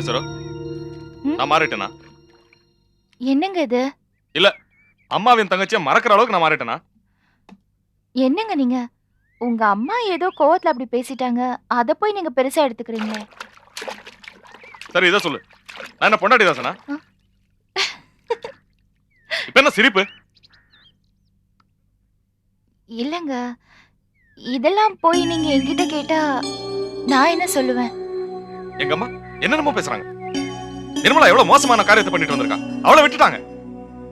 ஏன் சரோ ம்? நான் மாறிட்டேனா? என்னங்க இது? இல்ல அம்மாவின் தங்கச்சியை மறக்கிற அளவுக்கு நான் மாறிட்டேனா? என்னங்க நீங்க? உங்க அம்மா ஏதோ கோவத்துல அப்படி பேசிட்டாங்க. அத போய் நீங்க பெருசா எடுத்துக்கிறீங்களே. சரி இதை சொல்லு, நான் என்ன பொண்டாட்டி தாசனா? ஆ. இப்ப என்ன சிரிப்பு? இல்லங்க. இதெல்லாம் போய் நீங்க என்கிட்ட கேட்டா நான் என்ன சொல்லுவேன்? எங்க அம்மா என்னென்னமோ பேசுறாங்க. நிர்மலா எவ்வளவு மோசமான காரியத்தை பண்ணிட்டு வந்திருக்கா. அவளை விட்டுட்டாங்க.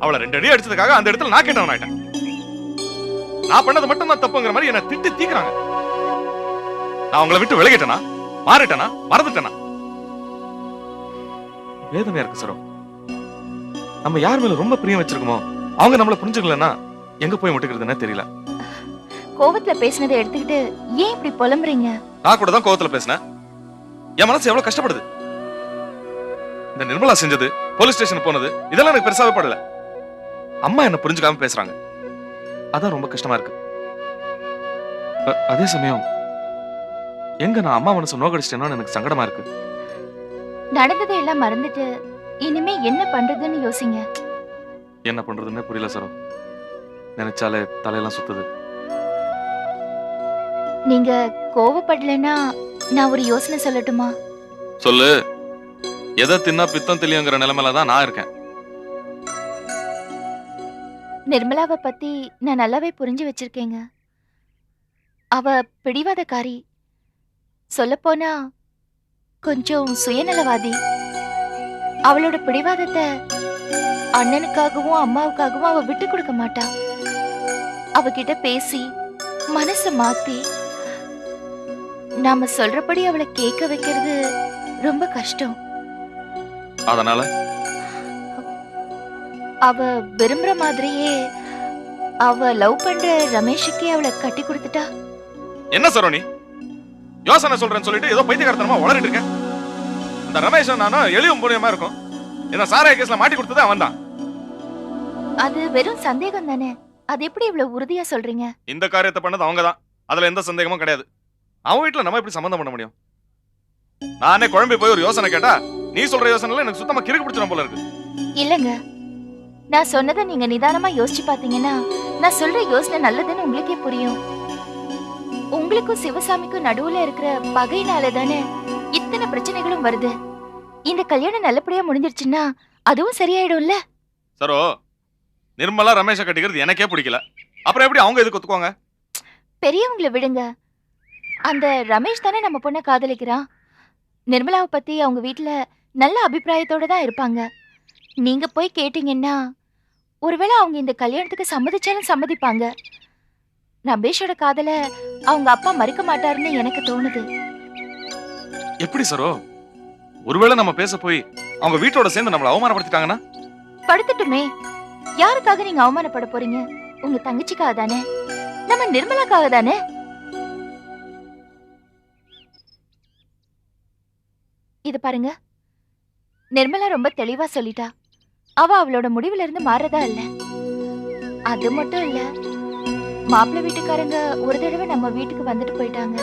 அவளை 2 அடி அடிச்சதுக்காக அந்த இடத்துல நான் கேட்டவன் ஆயிட்டேன். நான் பண்ணது மட்டும் தான் தப்புங்கிற மாதிரி என்ன திட்டி தீக்குறாங்க. நான் உங்களை விட்டு விலகிட்டேனா, மாறிட்டேனா, மறந்துட்டேனா? வேதனையா இருக்கு சரோ. நம்ம யார் மேல ரொம்ப பிரியம் வச்சிருக்கோமோ அவங்க நம்மள புரிஞ்சுக்கலன்னா எங்க போய் முட்டுக்கிறதுன்னே தெரியல. கோவத்துல பேசினதை எடுத்துக்கிட்டு ஏன் இப்படி புலம்புறீங்க? நான் கூட தான் கோவத்துல பேசினேன். என் மனசு எவ்வளவு கஷ்டப்படுது. இந்த நிர்மலா செஞ்சது, போலீஸ் ஸ்டேஷன் போனது, இதெல்லாம் எனக்கு பெருசாவே படல. அம்மா என்ன புரிஞ்சுக்காம பேசுறாங்க. அதான் ரொம்ப கஷ்டமா இருக்கு. அதே சமயம் எங்க நான் அம்மா மனசு நோக்கடிச்சிட்டேன்னு எனக்கு சங்கடமா இருக்கு. நடந்ததை எல்லாம் மறந்துட்டு இனிமே என்ன பண்றதுன்னு யோசிங்க. என்ன பண்றதுன்னே புரியல சரோ. நினைச்சாலே தலையெல்லாம் சுத்துது. நீங்க கோவப்படலைன்னா நான் ஒரு யோசனை சொல்லட்டுமா? சொல்லு. எதை தின்னா பித்தம் தெளியுங்கிற நிலைமையில தான் நான் இருக்கேன். நிர்மலாவை பத்தி நான் நல்லாவே புரிஞ்சு வச்சிருக்கேங்க. அவ பிடிவாதக்காரி. சொல்லப்போனா கொஞ்சம் சுயநலவாதி. அவளோட பிடிவாதத்தை அண்ணனுக்காகவும் அம்மாவுக்காகவும் அவ விட்டு கொடுக்க மாட்டா. அவகிட்ட பேசி மனச மாத்தி நாம சொல்றபடி அவளை கேட்க வைக்கிறது ரொம்ப கஷ்டம். அதனால அவ விரும்புற மாதிரியே அவ லவ் பண்ற ரமேஷுக்கே அவளை கட்டி கொடுத்துட்டா. என்ன சரோ நீ யோசனை சொல்றேன்னு சொல்லிட்டு ஏதோ பைத்தியக்காரத்தனமா வளரிட்டு இருக்க. இந்த ரமேஷ் நானும் எளியும் புரியாம இருக்கும். என்ன சாராய கேஸ்ல மாட்டி கொடுத்தது அவன் தான். அது வெறும் சந்தேகம் தானே. அது எப்படி இவ்வளவு உறுதியா சொல்றீங்க? இந்த காரியத்தை பண்ணது அவங்க தான். அதுல எந்த சந்தேகமும் கிடையாது. அவன் வீட்டுல நம்ம எப்படி சம்பந்தம் பண்ண முடியும்? நானே குழம்பி போய் ஒரு யோசனை கேட்டா நீ சொல்ற யோசனைல எனக்கு சுத்தமா கிறுக்கு பிடிச்சிடும் போல இருக்கு. இல்லங்க, நான் சொன்னதை நீங்க நிதானமா யோசிச்சு பாத்தீங்கன்னா நான் சொல்ற யோசனை நல்லதுன்னு உங்களுக்கே புரியும். உங்களுக்கும் சிவசாமிக்கும் நடுவுல இருக்கிற பகையினால தானே இத்தனை பிரச்சனைகளும் வருது. இந்த கல்யாணம் நல்லபடியா முடிஞ்சிருச்சுன்னா அதுவும் சரியாயிடும்ல. சரோ, நிர்மலா ரமேஷை கட்டிக்கிறது எனக்கே பிடிக்கல. அப்புறம் எப்படி அவங்க எதுக்கு ஒத்துக்குவாங்க? பெரியவங்களை விடுங்க. அந்த ரமேஷ் தானே நம்ம பொண்ணை காதலிக்கிறான். நிர்மலாவை பத்தி அவங்க வீட்டுல நல்ல அபிப்பிராயத்தோட தான் இருப்பாங்க. நீங்க போய் கேட்டீங்கன்னா ஒருவேளை அவங்க இந்த கல்யாணத்துக்கு சம்மதிச்சாலும் சம்மதிப்பாங்க. ரமேஷோட காதல அவங்க அப்பா மறுக்க மாட்டாருன்னு எனக்கு தோணுது. எப்படி சரோ? ஒருவேளை நம்ம பேச போய் அவங்க வீட்டோட சேர்ந்து நம்மள அவமானப்படுத்திட்டாங்கன்னா? படுத்துட்டுமே. யாருக்காக நீங்க அவமானப்பட போறீங்க? உங்க தங்கச்சிக்காக தானே, நம்ம நிர்மலாக்காக தானே. இது பாருங்க, நிர்மலா ரொம்ப தெளிவா சொல்லிட்டா. அவ அவளோட முடிவுல இருந்து மாறதா இல்ல. அது மட்டும் இல்ல, மாப்பிள்ளை வீட்டுக்காரங்க ஒரு தடவை நம்ம வீட்டுக்கு வந்துட்டு போயிட்டாங்க.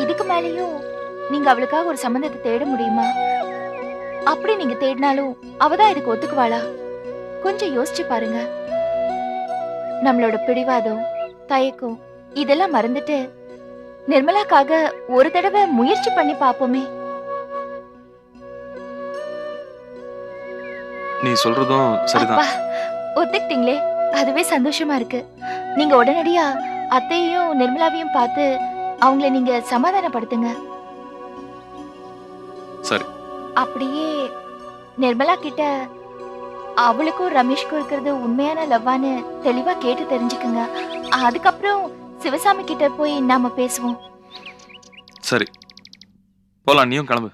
இதுக்கு மேலேயும் நீங்க அவளுக்காக ஒரு சம்பந்தத்தை தேட முடியுமா? அப்படி நீங்க தேடினாலும் அவதான் இதுக்கு ஒத்துக்குவாளா? கொஞ்சம் யோசிச்சு பாருங்க. நம்மளோட பிடிவாதம், தயக்கம் இதெல்லாம் மறந்துட்டு நிர்மலாக்காக ஒரு தடவை முயற்சி பண்ணி பாப்போமே. நீ சொல்றதும் சரிதான். அப்பா, ஒத்துக்கிட்டீங்களே, அதுவே சந்தோஷமா இருக்கு. நீங்க உடனடியா அத்தையையும் நிர்மலாவையும் பார்த்து அவங்கள நீங்க சமாதானப்படுத்துங்க. சரி. அப்படியே நிர்மலா கிட்ட அவளுக்கும் ரமேஷ்க்கும் இருக்கிறது உண்மையான லவ்வான்னு தெளிவா கேட்டு தெரிஞ்சுக்குங்க. அதுக்கப்புறம் சிவசாமி கிட்ட போய் நாம பேசுவோம். சரி, போலாம். நீயும் கிளம்பு.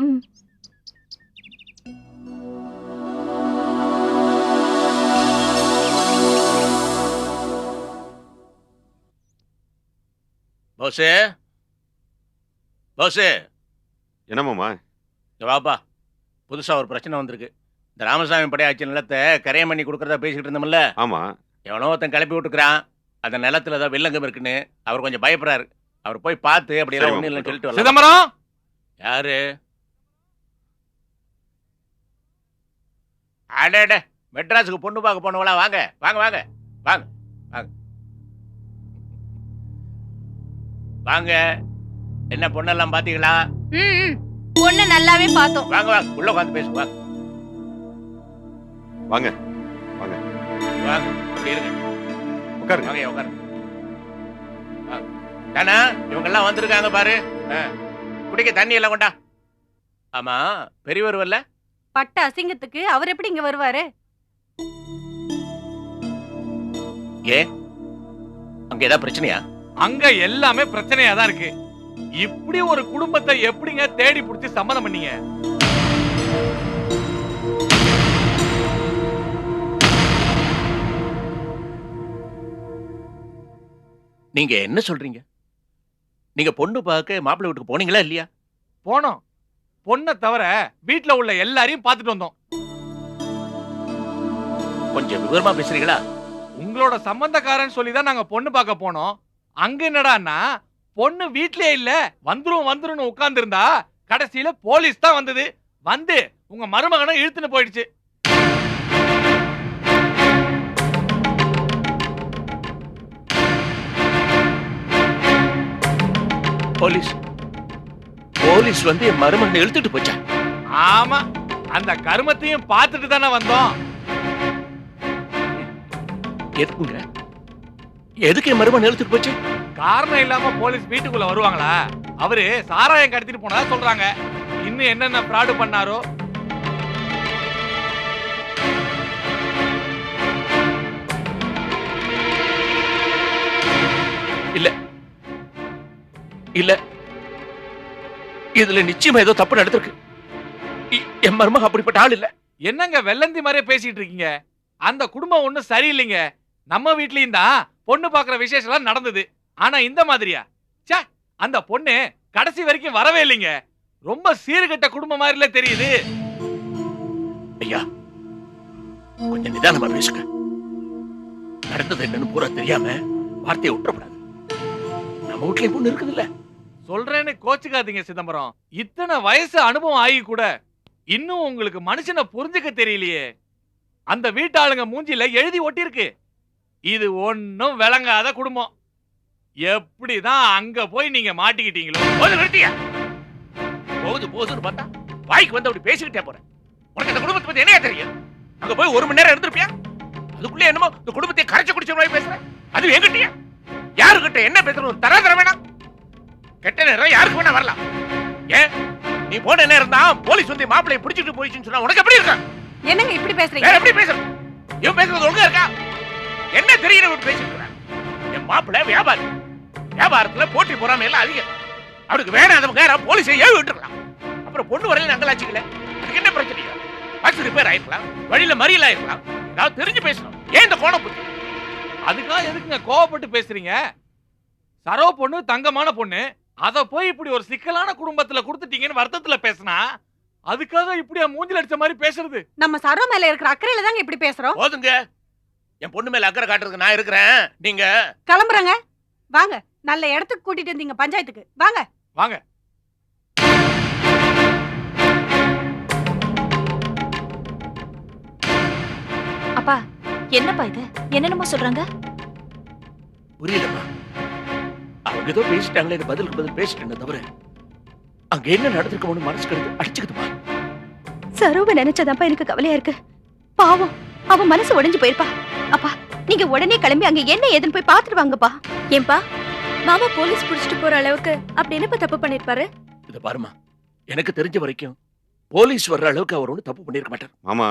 ம். போசே, போசே, என்னமாமா? வாப்பா. புதுசா ஒரு பிரச்சனை வந்திருக்கு. இந்த ராமசாமி படையாச்சி நிலத்தை கரையம் பண்ணி கொடுக்கறதா பேசிக்கிட்டு இருந்தோம்ல. ஆமா. எவனோ ஒருத்தன் கிளப்பி விட்டுக்கிறான். அந்த நிலத்துல ஏதோ வில்லங்கம் இருக்குன்னு அவர் கொஞ்சம் பயப்படுறாரு. அவர் போய் பார்த்து அப்படி எல்லாம் ஒண்ணு இல்லைன்னு சொல்லிட்டு வரலாம். சிதம்பரம், யாரு? அட மெட்ராஸுக்கு பொண்ணு பார்க்க போனவங்களா? வாங்க வாங்க வாங்க வாங்க வாங்க வாங்க. என்ன பொண்ணெல்லாம் பாத்தீங்களா? பொண்ணு நல்லாவே பார்த்தோம். வாங்க வாங்க உள்ள உட்காந்து பேசுங்க. வாங்க வாங்க வாங்க வாங்க அப்படி இருங்க. உட்காருங்க. வாங்க உட்காருங்க. தானா இவங்க எல்லாம் வந்திருக்காங்க பாரு. குடிக்க தண்ணி எல்லாம் கொண்டா. ஆமா பெரியவர் வரல? பட்ட அசிங்கத்துக்கு அவர் எப்படி இங்க வருவாரு? ஏ அங்க ஏதாவது பிரச்சனையா? அங்க எல்லாமே பிரச்சனையா தான் இருக்கு. இப்படி ஒரு குடும்பத்தை எப்படிங்க தேடி புடிச்சு சம்மதம் பண்ணீங்க? நீங்க என்ன சொல்றீங்க? நீங்க பொண்ணு பார்க்க மாப்பிள்ளை வீட்டுக்கு போனீங்களா இல்லையா? போனோம். பொண்ணை தவிர வீட்டுல உள்ள எல்லாரையும் பார்த்துட்டு வந்தோம். கொஞ்சம் விவரமா பேசுறீங்களா? உங்களோட சம்பந்தக்காரன் சொல்லிதான் நாங்க பொண்ணு பார்க்க போனோம். அங்க என்னடான்னா பொண்ணு வீட்லயே இல்ல, வந்துரும் உட்கார்ந்து இருந்தா கடைசியில போலீஸ் தான் வந்தது. வந்து உங்க மருமகனை இழுத்துன்னு போயிடுச்சு. போலீஸ் வந்து என் மருமகனை இழுத்துட்டு போச்சா? ஆமா, அந்த கருமத்தையும் பார்த்துட்டு தானே வந்தோம். எதுக்குங்க? எதுக்கு என் மருமகனை இழுத்துட்டு போச்சு? காரணம் இல்லாம போலீஸ் வீட்டுக்குள்ள வருவாங்களா? அவரு சாராயம் கடத்திட்டு போனதா சொல்றாங்க. இன்னும் என்னென்ன ஃப்ராடு பண்ணாரோ. இல்ல இல்ல இதுல நிச்சயமா ஏதோ தப்பு நடந்திருக்கு. என் மருமக அப்படிப்பட்ட ஆள் இல்ல. என்னங்க வெள்ளந்தி மாதிரியே பேசிட்டு இருக்கீங்க? அந்த குடும்பம் ஒண்ணும் சரியில்லைங்க. நம்ம வீட்லயும் தான் பொண்ணு பாக்குற விசேஷம் எல்லாம் நடந்தது. ஆனா இந்த மாதிரியா? ச்சே, அந்த பொண்ணு கடைசி வரைக்கும் வரவே இல்லைங்க. ரொம்ப சீர்கெட்ட குடும்பம் மாதிரில தெரியுது. ஐயா கொஞ்சம் நிதானமா பேசுங்க. நடந்தது என்னன்னு பூரா தெரியாம வார்த்தையை விட்டுறப்படாது. நம்ம வீட்லயே பொண்ணு இருக்குது இல்ல? சொல்றேன்னு கோச்சுக்காதீங்க சிதம்பரம். இத்தனை வயசு அனுபவம் ஆகி கூட இன்னும் உங்களுக்கு மனுஷனை புரிஞ்சுக்க தெரியலையே. அந்த வீட்டாளுங்க மூஞ்சில எழுதி ஒட்டி இருக்கு. இது ஒன்னும் விளங்காத குடும்பம். எப்படிதான் அங்க போய் நீங்க மாட்டிக்கிட்டீங்களோ? நிறுத்தியா? போதுன்னு பார்த்தா வாய்க்கு வந்து அப்படி பேசிக்கிட்டே போறேன். உனக்கு இந்த குடும்பத்தை பத்தி என்னையா தெரியும்? அங்க போய் 1 மணி நேரம் இருந்திருப்பியா? அதுக்குள்ளே என்னமோ இந்த குடும்பத்தை கரைச்சு குடிச்ச மாதிரி பேசுறேன். அது என்கிட்டயா? யாருக்கிட்ட என்ன பேசுறது? தர வேணாம். கெட்ட நேரம் யாருக்கு வேணா வரலாம். ஏன் நீ போன நேரம் தான் போலீஸ் வந்து மாப்பிள்ளையை பிடிச்சிட்டு போயிடுச்சுன்னு சொன்னா உனக்கு எப்படி இருக்கா? என்னங்க இப்படி பேசுறீங்க? எப்படி பேசுற? இவன் பேசுறது ஒழுங்கா இருக்கா? என்ன தெரியல பேசிட்டு இருக்க? என் மாப்பிள்ளை வியாபாரி. வியாபாரத்துல போட்டி போறாம எல்லாம் அதிகம். அவருக்கு வேணாதவங்க போலீஸை ஏவி விட்டுருக்கலாம். அப்புறம் பொண்ணு வரையில நங்கலாச்சிக்கல. அதுக்கு என்ன பிரச்சனை? பஸ் ரிப்பேர் ஆயிருக்கலாம், வழியில மறியல் ஆயிருக்கலாம். ஏதாவது தெரிஞ்சு பேசணும். ஏன் இந்த கோணம் புத்தி? அதுக்காக எதுக்குங்க கோவப்பட்டு பேசுறீங்க? சரோ பொண்ணு தங்கமான பொண்ணு. அத போய் இப்படி ஒரு சிக்கலான குடும்பத்துல கொடுத்துட்டீங்கன்னு வருத்தத்துல பேசினா அதுக்காக இப்படியா மூஞ்சில அடிச்ச மாதிரி பேசுறது? நம்ம சரோ மேல இருக்கிற அக்கறையில தாங்க இப்படி பேசுறோம். போதுங்க. என் பொண்ணு மேல அக்கறை காட்டுறதுக்கு நான் இருக்கிறேன். நீங்க கிளம்புறங்க. வாங்க, நல்ல இடத்துக்கு கூட்டிட்டு வந்தீங்க பஞ்சாயத்துக்கு. வாங்க வாங்க. அப்பா, என்னப்பா இது? என்னென்னமோ சொல்றாங்க. புரியலம்மா. அவங்க ஏதோ பேசிட்டாங்களே, பதிலுக்கு பதில் பேசிட்டேன்னு தவிர அங்க என்ன நடந்திருக்கோம்னு மனசு கெடுத்து அடிச்சுக்குதுமா. சரோவை நினைச்சதாப்பா எனக்கு கவலையா இருக்கு. பாவம், அவ மனசு உடைஞ்சு போயிருப்பா. அப்பா, நீங்க உடனே கிளம்பி அங்க என்ன ஏதுன்னு போய் பாத்துட்டு வாங்கப்பா. ஏன்பா, மாமா போலீஸ் புடிச்சிட்டு போற அளவுக்கு அப்படி என்னப்பா தப்பு பண்ணிருப்பாரு? இத பாருமா, எனக்கு தெரிஞ்ச வரைக்கும் போலீஸ் வர்ற அளவுக்கு அவர் ஒன்றும் தப்பு பண்ணிருக்க மாட்டார். ஆமா,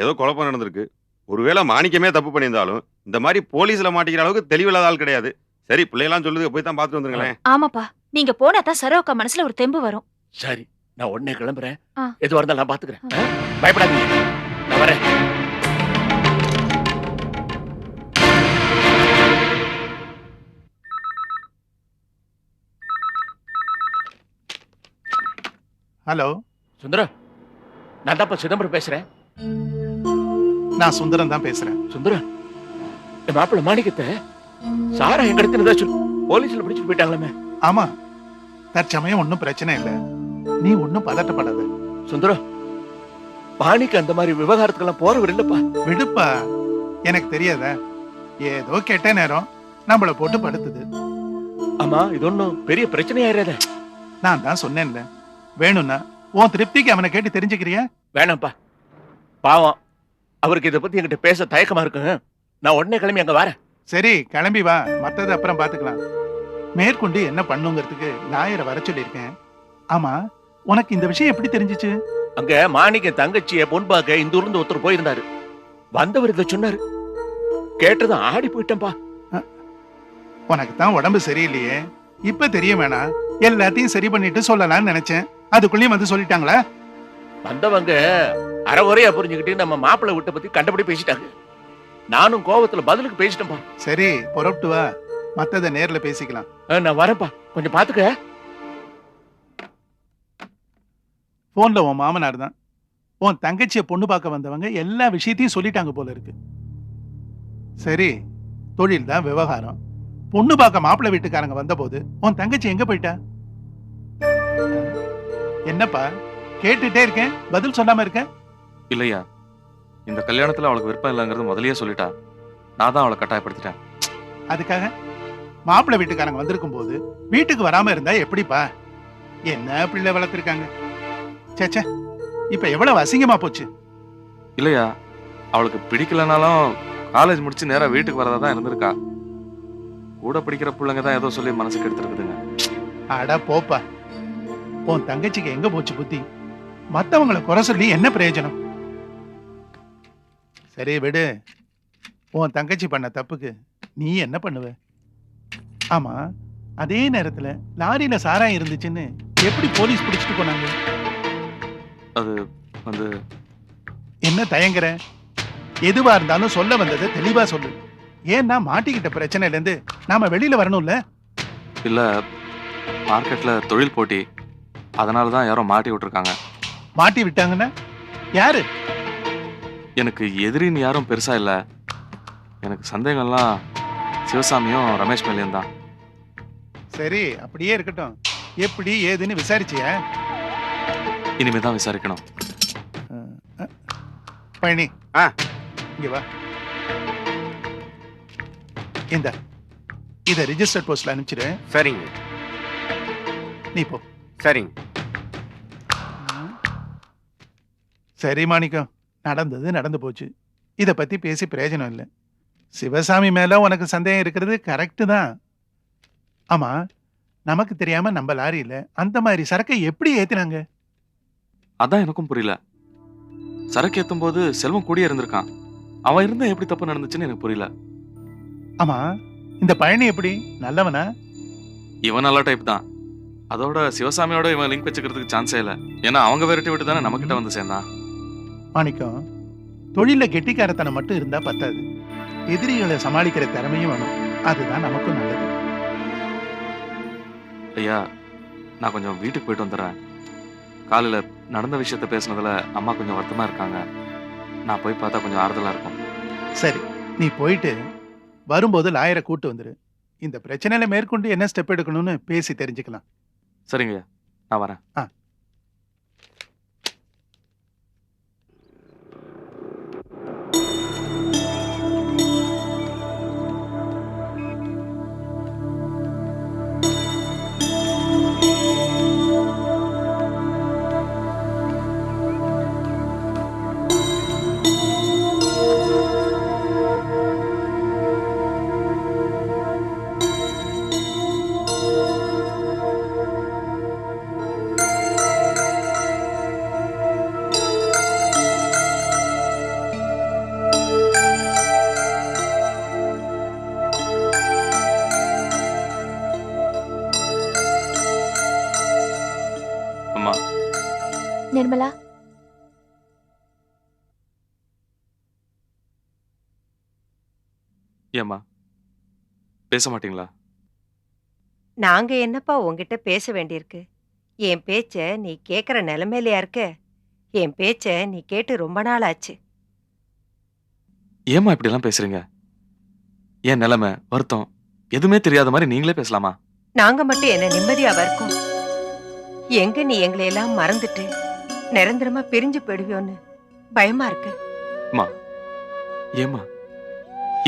ஏதோ குழப்பம் நடந்திருக்கு. ஒருவேளை மாணிக்கமே தப்பு பண்ணியிருந்தாலும் இந்த மாதிரி போலீஸ்ல மாட்டிக்கிற அளவுக்கு தெளிவில்லாத ஆள் கிடையாது. சரி, பிள்ளையெல்லாம் சொல்லுது, போய் தான் பார்த்துட்டு வந்துருங்களேன். ஆமாப்பா, நீங்க போனா தான் சரோக்கா மனசுல ஒரு தெம்பு வரும். சரி, நான் உடனே கிளம்புறேன். ஆ. எதுவா இருந்தாலும் நான் பாத்துக்கிறேன். பயப்படாதீங்க, நான் வரேன். ஹலோ சுந்தரம், நான் தான் சிதம்பரம் பேசுறேன். நான் சுந்தரம் தான் பேசுறேன். சுந்தரம், என் மாப்பிள்ள மாணிக்கத்தை சாரா எங்க இடத்துல சொல்லு. போலீஸ்ல பிடிச்சிட்டு போயிட்டாங்களே. ஆமா, தற்சமயம் ஒன்னும் பிரச்சனை இல்ல. நீ ஒன்னும் பதட்டப்படாத. சுந்தரம், பாணிக்கு அந்த மாதிரி விவகாரத்துக்கெல்லாம் போறவர் இல்லப்பா. விடுப்பா, எனக்கு தெரியாதா? ஏதோ கெட்ட நேரம் நம்மள போட்டு படுத்துது. ஆமா, இது ஒண்ணும் பெரிய பிரச்சனையாயிராத. நான் தான் சொன்னேன்ல, வேணும்னா உன் திருப்திக்கு அவனை கேட்டு தெரிஞ்சுக்கிறியா? வேணாம்ப்பா, பாவம். அவருக்கு இதை பத்தி என்கிட்ட பேச தயக்கமா இருக்குங்க. நான் உடனே கிளம்பி அங்க வரேன். சரி, கிளம்பி வா, மத்தது அப்புறம் பாத்துக்கலாம். மேற்கொண்டு என்ன பண்ணுங்கிறதுக்கு லாயரை வர சொல்லியிருக்கேன். ஆமா, உனக்கு இந்த விஷயம் எப்படி தெரிஞ்சிச்சு? அங்க மாணிக்க தங்கச்சிய பொன்பாக்க இந்த ஊர்ல ஒருத்தர் போயிருந்தாரு. வந்தவர் இதை சொன்னாரு. கேட்டதும் ஆடி போயிட்டேன்பா. உனக்கு தான் உடம்பு சரியில்லையே, இப்ப தெரிய வேணாம். எல்லாத்தையும் சரி பண்ணிட்டு சொல்லலாம்னு நினைச்சேன். அதுக்குள்ளேயும் வந்து சொல்லிட்டாங்களா? வந்தவங்க அறகுறையா புரிஞ்சுக்கிட்டு நம்ம மாப்பிள்ளை வீட்டை பத்தி கண்டபடி பேசிட்டாங்க. நானும் கோவத்துல பதிலுக்கு பேசிட்டேன்பா. சரி, புறப்பட்டு வா, மத்தத நேர்ல பேசிக்கலாம். நான் வரேன்ப்பா, கொஞ்சம் பாத்துக்க. போன்ல உன் மாமனார் தான் உன் தங்கச்சிய பொண்ணு பார்க்க வந்தவங்க எல்லா விஷயத்தையும் சொல்லிட்டாங்க போல இருக்கு. சரி, தொழில் தான் விவகாரம். பொண்ணு பார்க்க மாப்பிள்ளை வீட்டுக்காரங்க வந்தபோது உன் தங்கச்சி எங்க போயிட்டா? என்னப்பா கேட்டுட்டே இருக்கேன், பதில் சொல்லாம இருக்கேன்? இல்லையா, இந்த கல்யாணத்துல அவளுக்கு விருப்பம் இல்லைங்கிறது முதல்லயே சொல்லிட்டா. நான் தான் அவளை கட்டாயப்படுத்திட்டேன். அதுக்காக மாப்பிள்ளை வீட்டுக்காரங்க வந்திருக்கும் போது வீட்டுக்கு வராம இருந்தா எப்படிப்பா? என்ன பிள்ளை வளர்த்திருக்காங்க. சேச்சே, இப்ப எவ்வளவு அசிங்கமா போச்சு. இல்லையா, அவளுக்கு பிடிக்கலனாலும் காலேஜ் முடிச்சு நேரா வீட்டுக்கு வரதா தான் இருந்திருக்கா. கூட பிடிக்கிற பிள்ளைங்க தான் ஏதோ சொல்லி மனசுக்கு எடுத்துருக்குதுங்க. அட போப்பா, உன் தங்கச்சிக்கு எங்க போச்சு புத்தி? மத்தவங்களை குறை சொல்லி என்ன பிரயோஜனம்? சரி விடு, உன் தங்கச்சி பண்ண தப்புக்கு நீ என்ன பண்ணுவ? ஆமா, அதே நேரத்துல லாரியில சாராயம் இருந்துச்சுன்னு எப்படி போலீஸ் பிடிச்சிட்டு போனாங்க? அது வந்து என்ன தயங்குற? எதுவா இருந்தாலும் சொல்ல வந்ததை தெளிவா சொல்லு. ஏன்னா மாட்டிக்கிட்ட பிரச்சனையில இருந்து நாம வெளியில வரணும்ல. இல்ல, மார்க்கெட்ல தொழில் போட்டி, அதனால தான் யாரோ மாட்டி விட்டுருக்காங்க. மாட்டி விட்டாங்கன்னா யாரு? எனக்கு எதிரின்னு யாரும் பெருசா இல்ல. எனக்கு சந்தேகம்லாம் சிவசாமியும் ரமேஷ் மேலேயும் தான். சரி, அப்படியே இருக்கட்டும். எப்படி ஏதுன்னு விசாரிச்சியா? இனிமே தான் விசாரிக்கணும். பழனி, இங்க வா. இந்த இத ரிஜிஸ்டர் போஸ்ட்ல அனுப்பிச்சிரு. சரிங்க. நீ போ. சரிங்க. சரி மாணிக்கம், நடந்தது நடந்து போச்சு. இத பத்தி பேசி பிரயோஜனம் இல்லை. சிவசாமி மேல உனக்கு சந்தேகம் இருக்கிறது கரெக்ட் தான். ஆமா, நமக்கு தெரியாம நம்ம லாரியில அந்த மாதிரி சரக்கை எப்படி ஏத்தினாங்க? அதான் எனக்கும் புரியல. சரக்கு ஏத்தும் போது செல்வம் கூடிய இருந்திருக்கான். அவன் இருந்தா எப்படி தப்பு நடந்துச்சுன்னு எனக்கு புரியல. ஆமா, இந்த பழனி எப்படி நல்லவனா? இவன் நல்ல டைப் தான். அதோட சிவசாமியோட இவன் லிங்க் வச்சுக்கிறதுக்கு சான்ஸே இல்லை. ஏன்னா அவங்க விரட்டி விட்டு தானே நம்ம கிட்ட வந்து சேர்ந்தான். மாணிக்கம், தொழில கெட்டிக்காரத்தனம் மட்டும் இருந்தா பத்தாது. எதிரிகளை சமாளிக்கிற திறமையும் வேணும். அதுதான் நமக்கும் நல்லது. ஐயா, நான் கொஞ்சம் வீட்டுக்கு போயிட்டு வந்துடுறேன். காலையில நடந்த விஷயத்த பேசுனதுல அம்மா கொஞ்சம் வருத்தமா இருக்காங்க. நான் போய் பார்த்தா கொஞ்சம் ஆறுதலா இருக்கும். சரி, நீ போயிட்டு வரும்போது லாயரை கூட்டு வந்துரு. இந்த பிரச்சனையில மேற்கொண்டு என்ன ஸ்டெப் எடுக்கணும்னு பேசி தெரிஞ்சுக்கலாம். சரிங்க, நான் வரேன். அம்மா, நிர்மலா, ஏம்மா பேச மாட்டீங்களா? நாங்க என்னப்பா உன்கிட்ட பேச வேண்டியிருக்கு? என் பேச்ச நீ கேக்குற நிலைமையிலயா இருக்க? என் பேச்ச நீ கேட்டு ரொம்ப நாள் ஆச்சு. ஏம்மா இப்படிலாம் பேசுறீங்க? என் நிலைமை வருத்தம் எதுவுமே தெரியாத மாதிரி நீங்களே பேசலாமா? நாங்க மட்டும் என்ன நிம்மதியாவா இருக்கோம்? எங்க நீ எங்களை எல்லாம் மறந்துட்டு நிரந்தரமா பிரிஞ்சு போயிடுவியோன்னு பயமா இருக்கு. ஏமா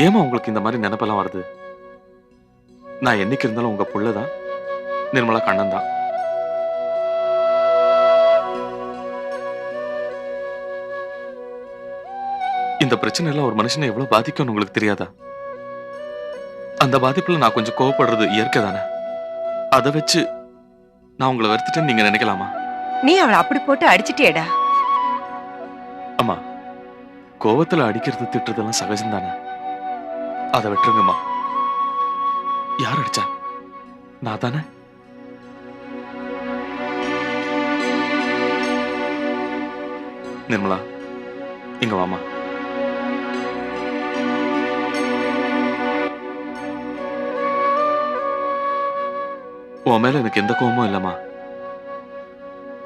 ஏமா உங்களுக்கு இந்த மாதிரி நினைப்பெல்லாம் வருது? நான் என்னைக்கு இருந்தாலும் உங்க புள்ளதான், நிர்மலா கண்ணன் தான். இந்த பிரச்சனை எல்லாம் ஒரு மனுஷனை எவ்வளவு பாதிக்கும்னு உங்களுக்கு தெரியாதா? அந்த பாதிப்புல நான் கொஞ்சம் கோவப்படுறது இயற்கை தானே. அதை வச்சு நான் உங்களை வெறுத்துட்டேன்னு நீங்க நினைக்கலாமா? நீ அவளை அப்படி போட்டு அடிச்சிட்டியேடா. அம்மா, கோவத்துல அடிக்கிறது திட்டுறதெல்லாம் சகஜம் தானே. அதை விட்டுருங்கம்மா. யார் அடிச்சா? நான் தானே. நிர்மலா, இங்க வாமா. உன் மேல எனக்கு எந்த கோவமும் இல்லம்மா.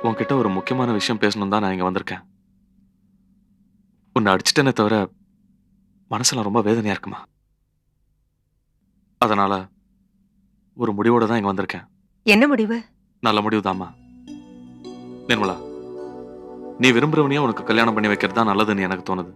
உன்கிட்ட ஒரு முக்கியமான விஷயம் பேசணும் தான் நான் இங்க வந்திருக்கேன். உன்னை அடிச்சிட்டேனே தவிர மனசுல ரொம்ப வேதனையா இருக்குமா. அதனால ஒரு முடிவோட தான் இங்க வந்திருக்கேன். என்ன முடிவு? நல்ல முடிவுதாம்மா. நிர்மலா, நீ விரும்புறவனையே உனக்கு கல்யாணம் பண்ணி வைக்கிறது தான் நல்லதுன்னு எனக்கு தோணுது.